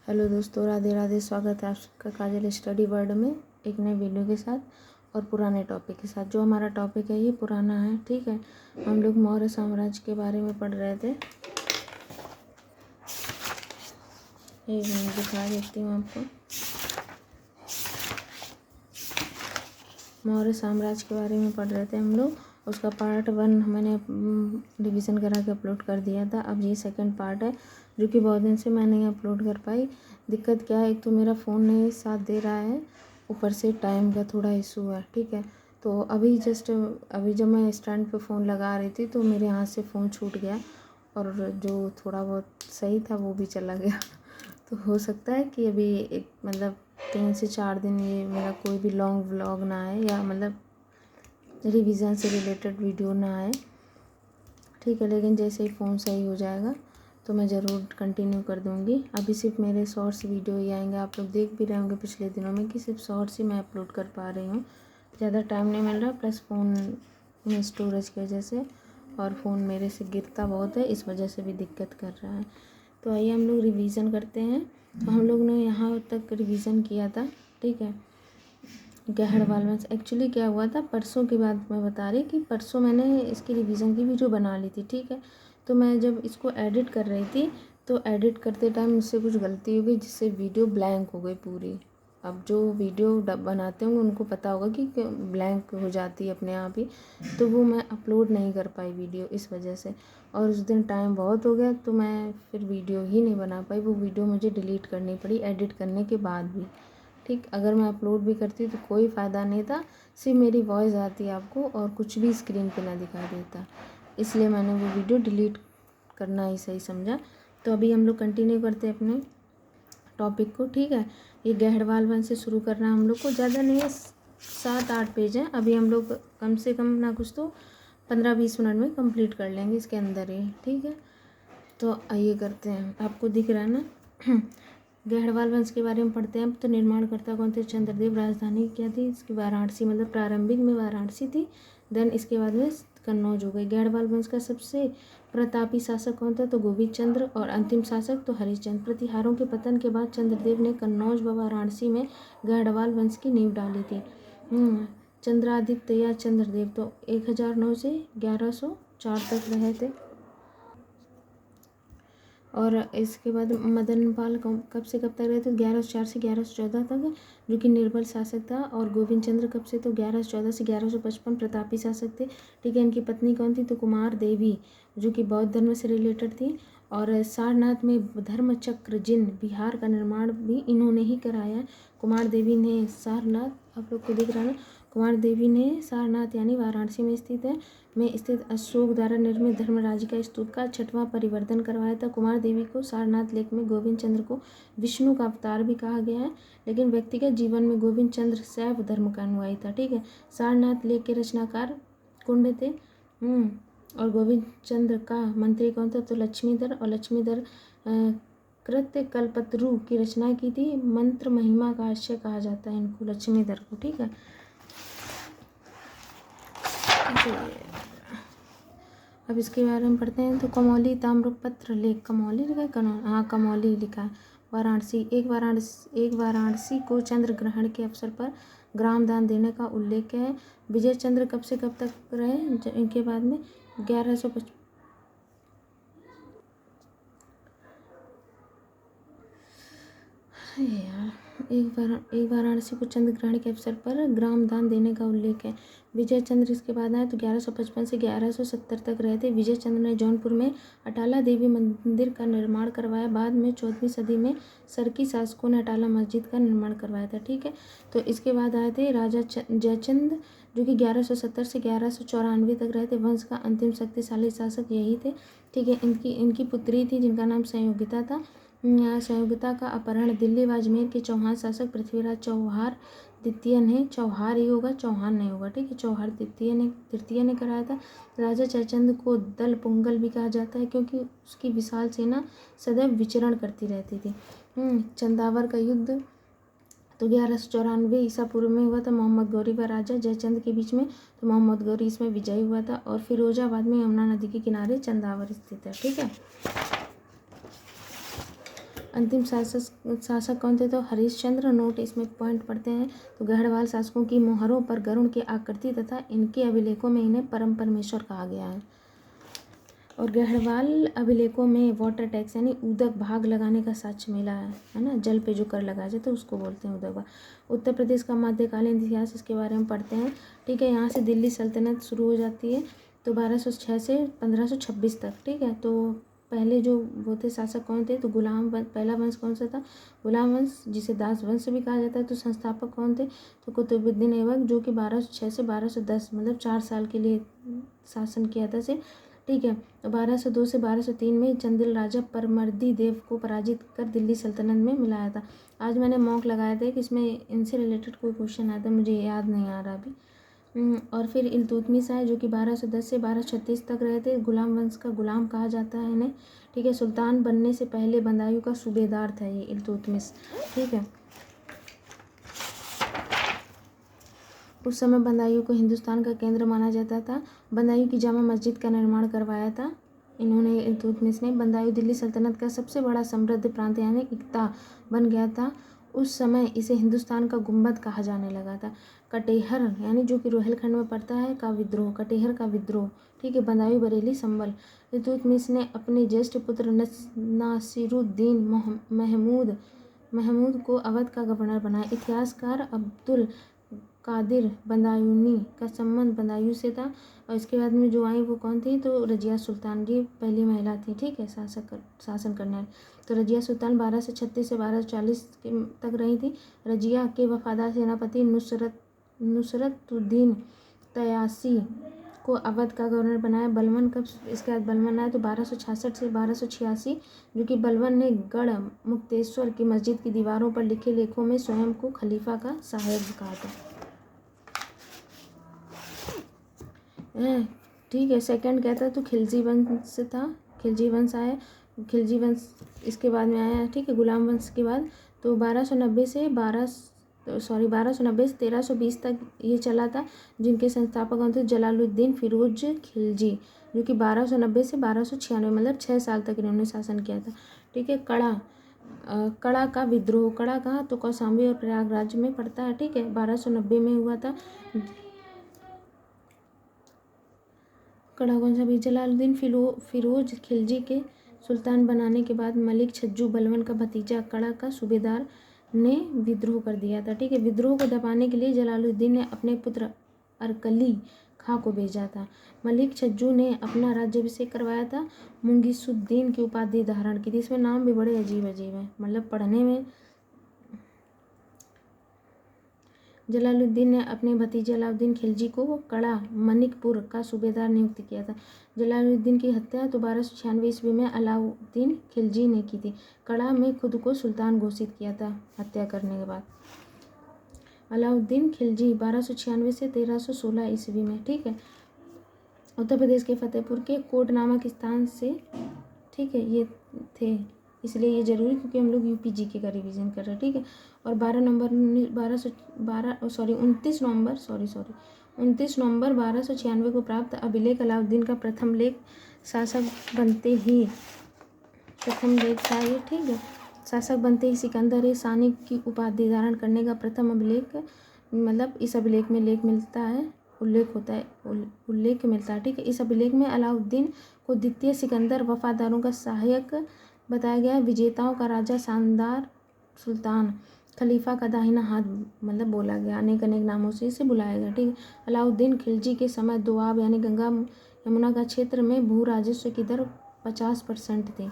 Hello दोस्तों, राधे राधे। स्वागत है आप सबका काजल स्टडी वर्ल्ड में एक नए वीडियो के साथ और पुराने टॉपिक के साथ। जो हमारा टॉपिक है ये पुराना है, ठीक है। हम लोग मौर्य साम्राज्य के बारे में पढ़ रहे थे। एक मिनट दिखा देती हूँ आपको। मौर्य साम्राज्य के बारे में पढ़ रहे थे हम लोग। उसका पार्ट 1 मैंने रिवीजन करा के अपलोड कर दिया था। अब ये सेकंड पार्ट है जो कि बहुत दिन से मैं नहीं अपलोड कर पाई। दिक्कत क्या है, एक तो मेरा फ़ोन नहीं साथ दे रहा है, ऊपर से टाइम का थोड़ा इशू है, ठीक है। तो अभी जब मैं स्टैंड पे फ़ोन लगा रही थी तो मेरे हाथ से फ़ोन छूट गया और जो थोड़ा बहुत सही था वो भी चला गया। तो हो सकता है कि अभी एक 3 से 4 दिन ये मेरा कोई भी लॉन्ग व्लॉग ना आए, या रिवीजन से रिलेटेड वीडियो ना आए, ठीक है। लेकिन जैसे ही फ़ोन सही हो जाएगा तो मैं ज़रूर कंटिन्यू कर दूँगी। अभी सिर्फ मेरे शॉर्ट्स वीडियो ही आएंगे। आप लोग देख भी रहे होंगे पिछले दिनों में कि सिर्फ शॉर्ट्स ही मैं अपलोड कर पा रही हूँ। ज़्यादा टाइम नहीं मिल रहा, प्लस फ़ोन में स्टोरेज की वजह से, और फ़ोन मेरे से गिरता बहुत है, इस वजह से भी दिक्कत कर रहा है। तो आइए हम लोग रिवीजन करते हैं। तो हम लोग ने यहाँ तक रिवीजन किया था, ठीक है। गहड़वाल वंश एक्चुअली क्या हुआ था, परसों की बात मैं बता रही कि परसों मैंने इसकी रिवीजन की वीडियो बना ली थी, ठीक है। तो मैं जब इसको एडिट कर रही थी तो एडिट करते टाइम मुझसे कुछ गलती हो गई जिससे वीडियो ब्लैंक हो गई पूरी। अब जो वीडियो बनाते होंगे उनको पता होगा कि ब्लैंक हो जाती है अपने आप ही, तो वो मैं अपलोड नहीं कर पाई वीडियो इस वजह से। और उस दिन टाइम बहुत हो गया तो मैं फिर वीडियो ही नहीं बना पाई। वो वीडियो मुझे डिलीट करनी पड़ी एडिट करने के बाद भी, ठीक। अगर मैं अपलोड भी करती तो कोई फ़ायदा नहीं था, सिर्फ मेरी वॉइस आती आपको और कुछ भी स्क्रीन पे ना दिखा देता, इसलिए मैंने वो वीडियो डिलीट करना ही सही समझा। तो अभी हम लोग कंटिन्यू करते हैं अपने टॉपिक को, ठीक है। ये गहड़वाल वंश से शुरू करना हम लोग को, ज़्यादा नहीं है, 7-8 पेज हैं। अभी हम लोग कम से कम ना कुछ तो 15-20 मिनट में कंप्लीट कर लेंगे इसके अंदर ही, ठीक है। तो आइए करते हैं। आपको दिख रहा है ना। गहड़वाल वंश के बारे में पढ़ते हैं। अब तो निर्माणकर्ता कौन थे? चंद्रदेव। राजधानी क्या थी इसकी? वाराणसी, मतलब प्रारंभिक में वाराणसी थी, देन इसके बाद में कन्नौज हो गई। गहड़वाल वंश का सबसे प्रतापी शासक कौन था? तो गोविंद चंद्र। और अंतिम शासक तो हरिश्चंद्र। प्रतिहारों के पतन के बाद चंद्रदेव ने कन्नौज व वाराणसी में गहड़वाल वंश की नींव डाली थी। चंद्रादित्य या चंद्रदेव तो 1009 से 1104 तक रहे थे। और इसके बाद मदन पाल कब से कब तक रहे थे? 1104 से 1114 तक, जो कि निर्बल शासक था। और गोविंद चंद्र कब से? तो 1114 से 1155 प्रतापी शासक थे, ठीक है। इनकी पत्नी कौन थी? तो कुमार देवी, जो कि बौद्ध धर्म से रिलेटेड थी। और सारनाथ में धर्म चक्र जिन बिहार का निर्माण भी इन्होंने ही कराया। कुमार देवी ने सारनाथ, आप लोग को दिख रहा है ना, कुमार देवी ने सारनाथ यानी वाराणसी में स्थित अशोक द्वारा निर्मित धर्मराज का स्तूप का 6वां परिवर्तन करवाया था। कुमार देवी को सारनाथ लेक में गोविंद चंद्र को विष्णु का अवतार भी कहा गया है, लेकिन व्यक्तिगत जीवन में गोविंद चंद्र शैव धर्म का अनुयायी था, ठीक है। सारनाथ लेक के रचनाकार कुंड थे। और गोविंद चंद्र का मंत्री कौन था? तो लक्ष्मीधर। और लक्ष्मीधर कृत्य कल्पतरु की रचना की थी। मंत्र महिमा का आश्रय कहा जाता है इनको, लक्ष्मीधर को, ठीक है। अब इसके बारे में पढ़ते हैं। तो कमौली ताम्रपत्र लेख, कमौली लिखा है, हाँ कमौली लिखा है। वाराणसी, एक वाराणसी को चंद्र ग्रहण के अवसर पर ग्राम दान देने का उल्लेख है। विजय चंद्र कब से कब तक रहे? इनके बाद में 1155। एक वाराणसी को चंद्र ग्रहण के अवसर पर ग्राम दान देने का उल्लेख है। विजय चंद्र इसके बाद आए तो 1155 से 1170 तक रहे थे। विजय चंद्र ने जौनपुर में अटाला देवी मंदिर का निर्माण करवाया। बाद में 14वीं सदी में सरकी शासकों ने अटाला मस्जिद का निर्माण करवाया था, ठीक है। तो इसके बाद आए थे राजा जयचंद, जो कि 1170 से 1194 तक रहे थे। वंश का अंतिम शक्तिशाली शासक यही थे, ठीक है। इनकी पुत्री थी जिनका नाम संयोगिता था। संयोगिता का अपहरण दिल्ली व अजमेर के चौहान शासक पृथ्वीराज चौहार द्वितीय ने, चौहार ही होगा, चौहान नहीं होगा, ठीक है, चौहार तृतीय ने कराया था। राजा जयचंद को दल पुंगल भी कहा जाता है क्योंकि उसकी विशाल सेना सदैव विचरण करती रहती थी। चंदावर का युद्ध तो 1194 ईसा पूर्व में हुआ था, मोहम्मद गौरी व राजा जयचंद के बीच में। तो मोहम्मद गौरी इसमें विजयी हुआ था। और फिरोजाबाद में यमुना नदी के किनारे चंदावर स्थित है, ठीक है। अंतिम शासक कौन थे? तो हरिश्चंद्र। नोट इसमें पॉइंट पढ़ते हैं। तो गढ़वाल शासकों की मोहरों पर गरुड़ की आकृति तथा इनके अभिलेखों में इन्हें परम परमेश्वर कहा गया है। और गढ़वाल अभिलेखों में वाटर टैक्स यानी उदक भाग लगाने का साक्ष्य मिला है ना, जल पे जो कर लगाया जाता है उसको बोलते हैं उदक भाग। उत्तर प्रदेश का मध्यकालीन इतिहास, इसके बारे में पढ़ते हैं। ठीक है, यहाँ से दिल्ली सल्तनत शुरू हो जाती है तो 1206 से 1526 तक। ठीक है, तो पहले जो वो थे शासक कौन थे? तो पहला वंश कौन सा था? गुलाम वंश, जिसे दास वंश भी कहा जाता है। तो संस्थापक कौन थे? तो कुतुबुद्दीन ऐबक, जो कि 1206 से 1210 मतलब 4 साल के लिए शासन किया था सिर्फ। ठीक है, तो 1202 से 1203 में चंदेल राजा परमर्दी देव को पराजित कर दिल्ली सल्तनत में मिलाया था। आज मैंने मॉक लगाया था कि इसमें इनसे रिलेटेड कोई क्वेश्चन आया था, मुझे याद नहीं आ रहा अभी। और फिर इल्तुतमिश आए जो कि 1210 से 1236 तक रहे थे। गुलाम वंश का गुलाम कहा जाता है इन्हें। ठीक है, सुल्तान बनने से पहले बदायूं का सूबेदार था ये इल्तुतमिश। ठीक है, उस समय बदायूं को हिंदुस्तान का केंद्र माना जाता था। बदायूं की जामा मस्जिद का निर्माण करवाया था इन्होंने, इल्तुतमिश ने। बदायूं दिल्ली सल्तनत का सबसे बड़ा समृद्ध प्रांत यानी इक्ता बन गया था। उस समय इसे हिंदुस्तान का गुंबद कहा जाने लगा था। कटेहर यानी जो कि रोहिलखंड में पड़ता है का विद्रोह, कटेहर का विद्रोह। ठीक है, बदायूं बरेली संभल। इल्तुतमिश ने अपने ज्येष्ठ पुत्र नासिरुद्दीन महमूद को अवध का गवर्नर बनाया। इतिहासकार अब्दुल कादिर बदायूनी का संबंध बदायूं से था। और इसके बाद में जो आई वो कौन थी? तो रजिया सुल्तान, ये पहली महिला थी। ठीक है, शासन करने वाली। तो रजिया सुल्तान 1236 से 1240 तक रही थी। रजिया के वफादार सेनापति नुसरतुद्दीन तयासी को अवध का गवर्नर बनाया। बलबन कब इसके बाद बलबन आया? तो 1266 से 1286, जो कि बलबन ने गढ़ मुक्तेश्वर की मस्जिद की दीवारों पर लिखे लेखों में स्वयं को खलीफा का सहायक कहा था। ठीक है, सेकंड क्या था? तो खिलजी वंश था, खिलजी वंश आया। खिलजी वंश इसके बाद में आया। ठीक है, गुलाम वंश के बाद। तो 1290 से 1320 तक ये चला था, जिनके संस्थापक कौन थे? जलालुद्दीन फिरोज खिलजी, जो कि 1290 से 1296 मतलब 6 साल तक इन्होंने शासन किया था। ठीक है, कड़ा का विद्रोह। कड़ा कहाँ? तो कौशाम्बी और प्रयागराज में पड़ता है। ठीक है, 1290 में हुआ था। कड़ा कौन सा भी? जलालुद्दीन फिरोज खिलजी के सुल्तान बनाने के बाद मलिक छज्जू बलबन का भतीजा कड़ा का सूबेदार ने विद्रोह कर दिया था। ठीक है, विद्रोह को दबाने के लिए जलालुद्दीन ने अपने पुत्र अरकली खां को भेजा था। मलिक छज्जू ने अपना राज्याभिषेक करवाया था। मुंगीसुद्दीन की उपाधि धारण की थी। इसमें नाम भी बड़े अजीब अजीब हैं, मतलब पढ़ने में। जलालुद्दीन ने अपने भतीजे अलाउद्दीन खिलजी को कड़ा मनिकपुर का सूबेदार नियुक्त किया था। जलालुद्दीन की हत्या तो 1296 ईस्वी में अलाउद्दीन खिलजी ने की थी। कड़ा में खुद को सुल्तान घोषित किया था हत्या करने के बाद। अलाउद्दीन खिलजी 1296 से 1316 ईस्वी में। ठीक है, उत्तर प्रदेश के फतेहपुर के कोट नामक स्थान से, ठीक है, ये थे, इसलिए ये जरूरी क्योंकि हम लोग यूपीजीके का रिवीजन कर रहे हैं। ठीक है, और 29 नवंबर 1296 को प्राप्त अभिलेख अलाउद्दीन का प्रथम लेख शासक बनते ही प्रथम लेख था ये। ठीक है, शासक बनते ही सिकंदर सानी की उपाधि धारण करने का प्रथम अभिलेख, मतलब इस अभिलेख में लेख मिलता है, उल्लेख मिलता है। ठीक है, इस अभिलेख में अलाउद्दीन को द्वितीय सिकंदर वफादारों का सहायक बताया गया है। विजेताओं का राजा, शानदार सुल्तान, खलीफा का दाहिना हाथ मतलब बोला गया। अनेक नामों से इसे बुलाया गया। ठीक है, अलाउद्दीन खिलजी के समय दोआब यानी गंगा यमुना का क्षेत्र में भू राजस्व की दर 50% थी।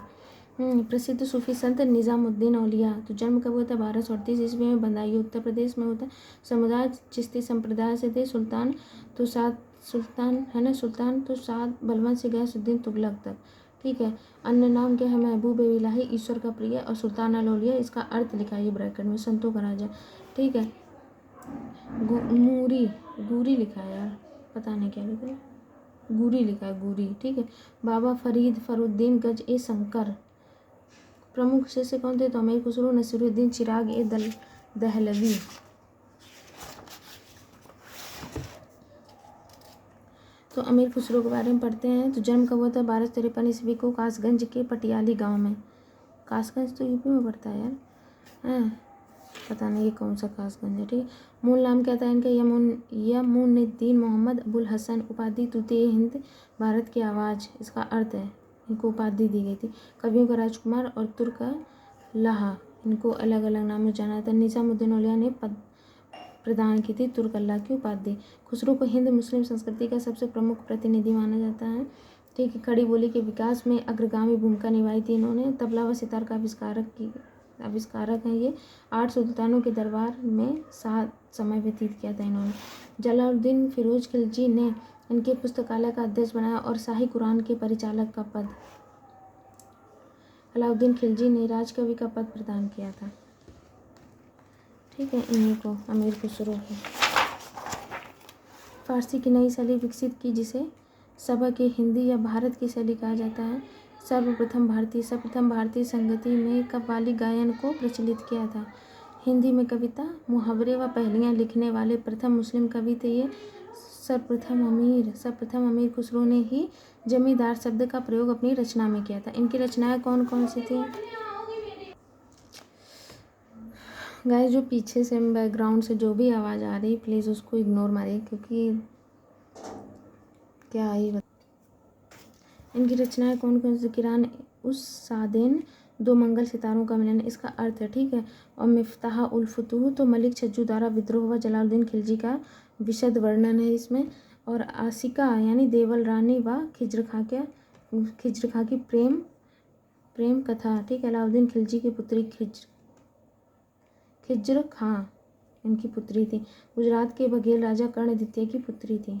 प्रसिद्ध सूफी संत निजामुद्दीन औलिया, तो जन्म कब हुआ था? 1238 ईस्वी में बदायूं उत्तर प्रदेश में होता है। समुदाय चिश्ती संप्रदाय से थे। सुल्तान तो सात बलबन से गयासुद्दीन तुगलक तक। ठीक है, अन्य नाम क्या है? महबूब इलाही, ईश्वर का प्रिय, और सुल्तान अल औलिया। इसका अर्थ लिखा है ब्रैकेट में, संतों का राजा। ठीक है, गूरी लिखा है यार, पता नहीं क्या लिखा है, गूरी लिखा है, गूरी। ठीक है, बाबा फरुद्दीन गज ए शंकर। प्रमुख शिष्य कौन थे? तो अमीर खुसरो, नसीरुद्दीन, चिराग ए दहलवी। तो अमीर खुसरो के बारे में पढ़ते हैं। तो जन्म कब हुआ था? 1253 ईस्वी को कासगंज के पटियाली गांव में। कासगंज तो यूपी में पड़ता है यार। हैं, पता नहीं ये कौन सा कासगंज है। ठीक, मूल नाम क्या था इनका? यमुनुद्दीन मोहम्मद अबुल हसन, उपाधि तूती हिंद, भारत की आवाज़ इसका अर्थ है। इनको उपाधि दी गई थी। कवियों का राजकुमार और तुर्क अल्लाह, इनको अलग अलग नाम में जाना था। निजामुद्दीन औलिया ने पद प्रदान की थी तुर्क अल्लाह की उपाधि। खुसरो को हिंद मुस्लिम संस्कृति का सबसे प्रमुख प्रतिनिधि माना जाता है। ठीक है, खड़ी बोली के विकास में अग्रगामी भूमिका निभाई थी इन्होंने। तबला व सितार का आविष्कारक हैं ये। 8 सुल्तानों के दरबार में 7 समय व्यतीत किया था इन्होंने। जलालुद्दीन फिरोज खिलजी ने इनके पुस्तकालय का अध्यक्ष बनाया और शाही कुरान के परिचालक का पद, अलाउद्दीन खिलजी ने राजकवि का पद प्रदान किया था। ठीक है, इन्हीं को अमीर खुसरो है। फारसी की नई शैली विकसित की जिसे सबक हिंदी या भारत की शैली कहा जाता है। सर्वप्रथम भारतीय संगति में कव्वाली गायन को प्रचलित किया था। हिंदी में कविता, मुहावरे व पहेलियाँ लिखने वाले प्रथम मुस्लिम कवि थे ये। सर्वप्रथम अमीर खुसरो ने ही जमींदार शब्द का प्रयोग अपनी रचना में किया था। इनकी रचनाएं कौन कौन सी थी? गाइस, जो पीछे से बैकग्राउंड से जो भी आवाज़ आ रही प्लीज़ उसको इग्नोर मारिए, क्योंकि क्या ही इनकी रचनाएं कौन कौन सी? किरान उस सादेन, 2 मंगल सितारों का मिलन इसका अर्थ है। ठीक है, और मिफ्ताह उल फुतूह तो मलिक छज्जू द्वारा विद्रोह हुआ जलालुद्दीन खिलजी का विशद वर्णन है इसमें। और आशिका यानी देवल रानी व खिज्र खां की प्रेम कथा। ठीक है, अलाउद्दीन खिलजी की पुत्री खिज्र खां इनकी पुत्री थी। गुजरात के बघेल राजा कर्ण द्वितीय की पुत्री थी।